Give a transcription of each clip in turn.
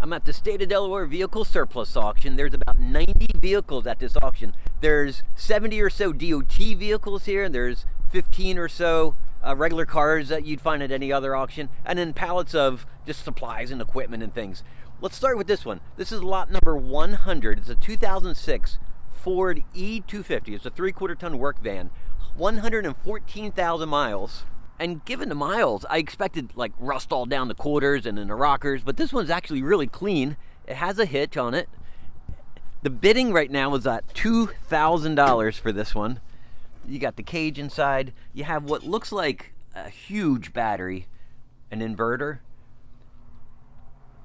I'm at the State of Delaware Vehicle Surplus Auction. There's about 90 vehicles at this auction. There's 70 or so DOT vehicles here, and there's 15 or so regular cars that you'd find at any other auction, and then pallets of just supplies and equipment and things. Let's start with this one. This is lot number 100. It's a 2006 Ford E250. It's a 3/4 ton work van, 114,000 miles. And given the miles, I expected like rust all down the quarters and in the rockers, but this one's actually really clean. It has a hitch on it. The bidding right now is at $2,000 for this one. You got the cage inside. You have what looks like a huge battery, an inverter,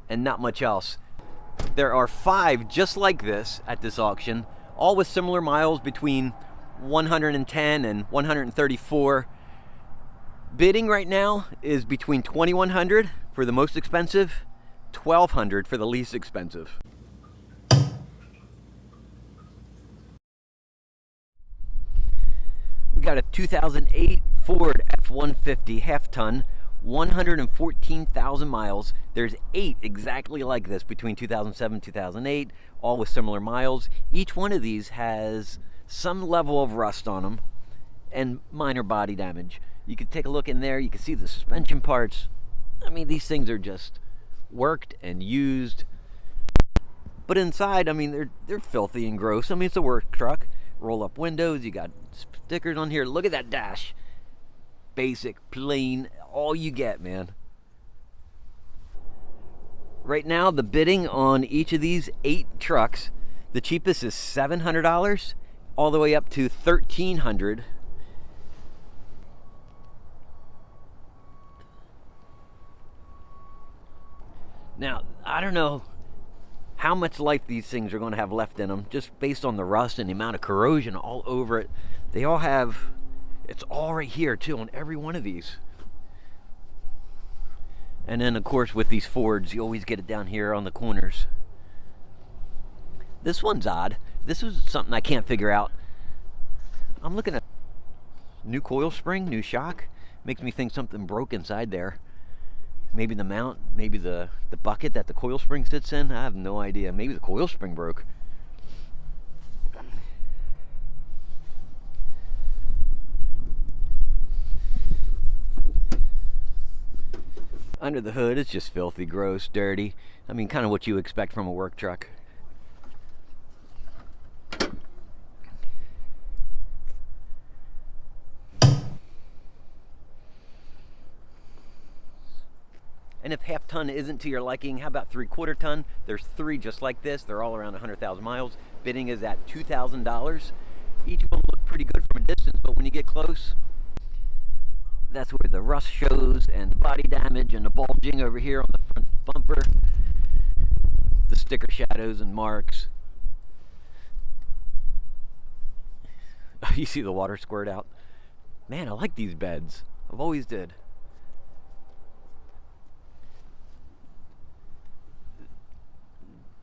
and not much else. There are 5 just like this at this auction, all with similar miles between 110 and 134. Bidding right now is between $2,100 for the most expensive, $1,200 for the least expensive. We got a 2008 Ford F-150 half-ton, 114,000 miles. There's 8 exactly like this between 2007 and 2008, all with similar miles. Each one of these has some level of rust on them and minor body damage. You can take a look in there, you can see the suspension parts. I mean, these things are just worked and used. But inside, I mean, they're filthy and gross. I mean, it's a work truck. Roll up windows, you got stickers on here. Look at that dash. Basic, plain, all you get, man. Right now, the bidding on each of these 8 trucks, the cheapest is $700, all the way up to $1,300. Now, I don't know how much life these things are going to have left in them, just based on the rust and the amount of corrosion all over it. They all have, it's all right here too on every one of these. And then of course with these Fords, you always get it down here on the corners. This one's odd. This is something I can't figure out. I'm looking at new coil spring, new shock. Makes me think something broke inside there. Maybe the mount, maybe the bucket that the coil spring sits in. I have no idea. Maybe the coil spring broke. Under the hood, it's just filthy, gross, dirty. I mean, kind of what you expect from a work truck. And if half ton isn't to your liking, how about 3/4 ton? There's 3 just like this. They're all around 100,000 miles. Bidding is at $2,000. Each of them look pretty good from a distance, but when you get close, that's where the rust shows and the body damage and the bulging over here on the front bumper. The sticker shadows and marks. You see the water squirt out. Man, I like these beds. I've always did.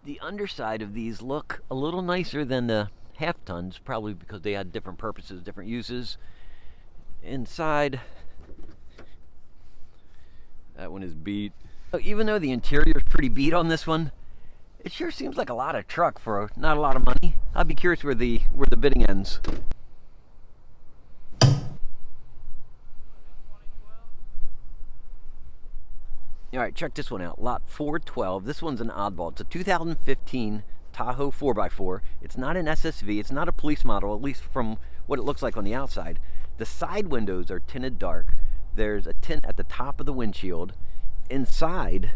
The underside of these look a little nicer than the half tons, probably because they had different purposes, different uses. Inside, that one is beat. Even though the interior is pretty beat on this one, it sure seems like a lot of truck for not a lot of money. I'd be curious where the bidding ends. All right, check this one out. Lot 412. This one's an oddball. It's a 2015 Tahoe 4x4. It's not an SSV. It's not a police model, at least from what it looks like on the outside. The side windows are tinted dark. There's a tint at the top of the windshield. Inside,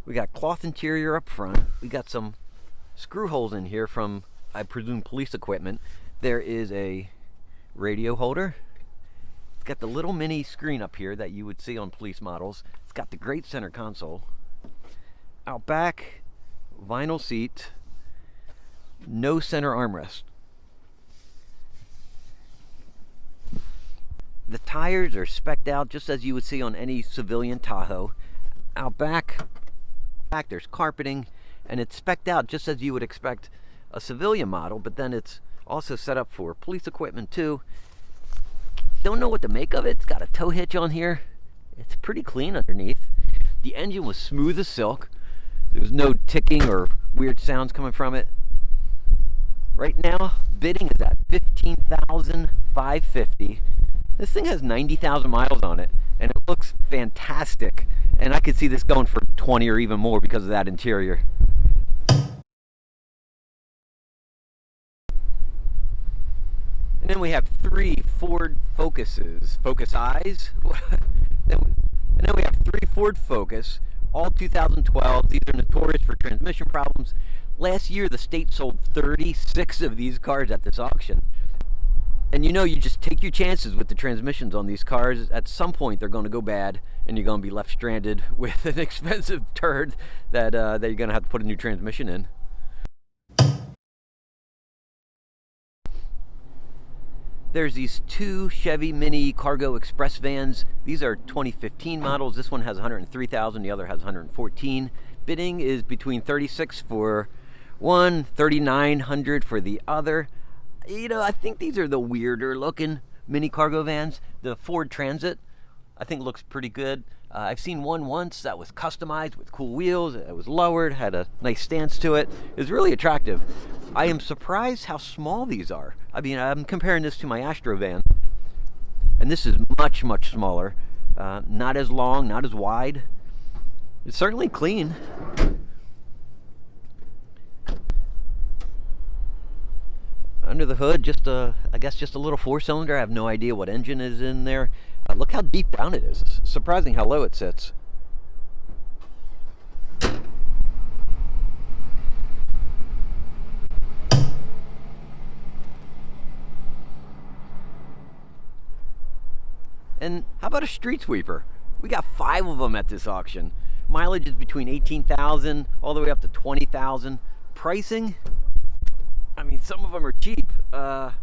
we got cloth interior up front. We got some screw holes in here from, I presume, police equipment. There is a radio holder. It's got the little mini screen up here that you would see on police models. It's got the great center console. Out back, vinyl seat, no center armrest. The tires are spec'd out just as you would see on any civilian Tahoe. Out back there's carpeting, and it's spec'd out just as you would expect a civilian model, but then it's also set up for police equipment too. Don't know what to make of it. It's got a tow hitch on here. It's pretty clean underneath. The engine was smooth as silk. There's no ticking or weird sounds coming from it. Right now, bidding is at $15,550. This thing has 90,000 miles on it, and it looks fantastic. And I could see this going for 20 or even more because of that interior. And then we have 3 Ford Focuses, Focus Eyes. And then we have 3 Ford Focus, all 2012. These are notorious for transmission problems. Last year, the state sold 36 of these cars at this auction. And you know, you just take your chances with the transmissions on these cars. At some point, they're going to go bad, and you're going to be left stranded with an expensive turd that you're going to have to put a new transmission in. There's these 2 Chevy Mini Cargo Express vans. These are 2015 models. This one has 103,000, the other has 114. Bidding is between 36 for one, 3,900 for the other. You know, I think these are the weirder looking mini cargo vans. The Ford Transit, I think, looks pretty good. I've seen one once that was customized with cool wheels. It was lowered, had a nice stance to it. It was really attractive. I am surprised how small these are. I mean, I'm comparing this to my Astro van, and this is much, much smaller. Not as long, not as wide. It's certainly clean. Under the hood, I guess just a little 4-cylinder. I have no idea what engine is in there. Look how deep down it is. It's surprising how low it sits. And how about a street sweeper? We got 5 of them at this auction. Mileage is between 18,000 all the way up to 20,000. Pricing, I mean, some of them are cheap. I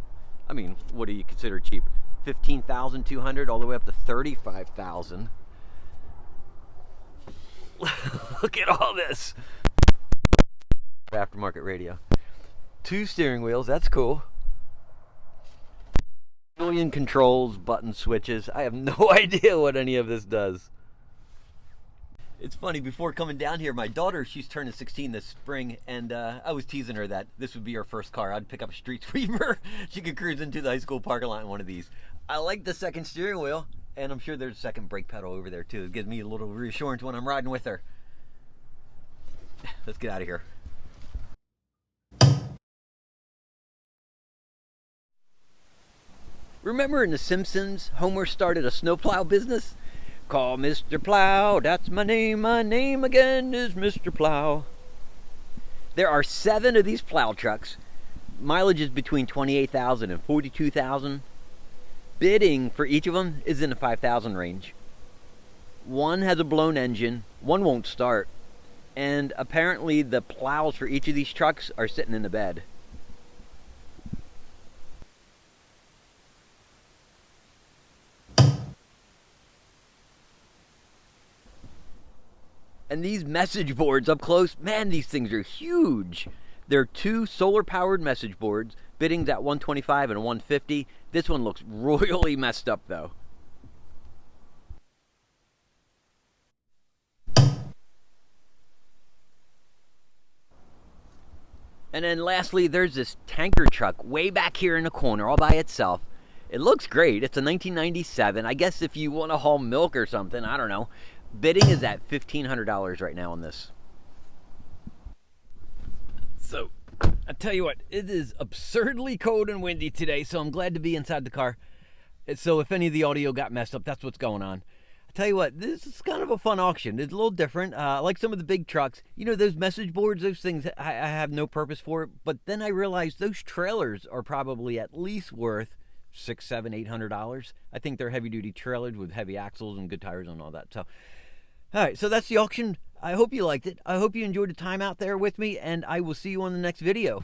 mean, what do you consider cheap? 15,200 all the way up to 35,000. Look at all this. Aftermarket radio. 2 steering wheels, that's cool. Million controls, button switches. I have no idea what any of this does. It's funny, before coming down here, my daughter, she's turning 16 this spring, and I was teasing her that this would be her first car. I'd pick up a street sweeper. She could cruise into the high school parking lot in one of these. I like the second steering wheel, and I'm sure there's a second brake pedal over there too. It gives me a little reassurance when I'm riding with her. Let's get out of here. Remember in The Simpsons, Homer started a snowplow business? Call Mr. Plow, that's my name again is Mr. Plow. There are 7 of these plow trucks. Mileage is between 28,000 and 42,000. Bidding for each of them is in the 5,000 range. One has a blown engine, one won't start, and apparently the plows for each of these trucks are sitting in the bed. And these message boards up close, man, these things are huge. They're 2 solar-powered message boards. Bidding's at 125 and 150. This one looks royally messed up, though. And then lastly, there's this tanker truck way back here in the corner all by itself. It looks great. It's a 1997. I guess if you want to haul milk or something, I don't know. Bidding is at $1,500 right now on this. So, I tell you what, it is absurdly cold and windy today, so I'm glad to be inside the car. So if any of the audio got messed up, that's what's going on. I tell you what, this is kind of a fun auction. It's a little different. Like some of the big trucks, you know, those message boards, those things, I have no purpose for. But then I realized those trailers are probably at least worth $600, $700, $800. I think they're heavy-duty trailers with heavy axles and good tires and all that. So, all right, so that's the auction. I hope you liked it. I hope you enjoyed the time out there with me, and I will see you on the next video.